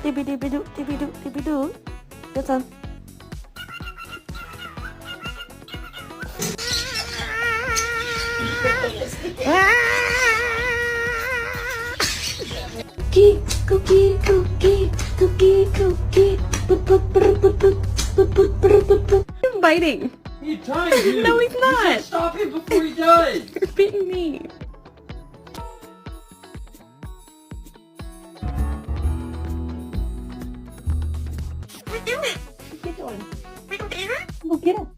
Dippy-doo. Get some. Cookie. He's biting. He tried to. No, he's You not. should stop him before he does. You're beating me. What are you doing? What are you doing? Go get him.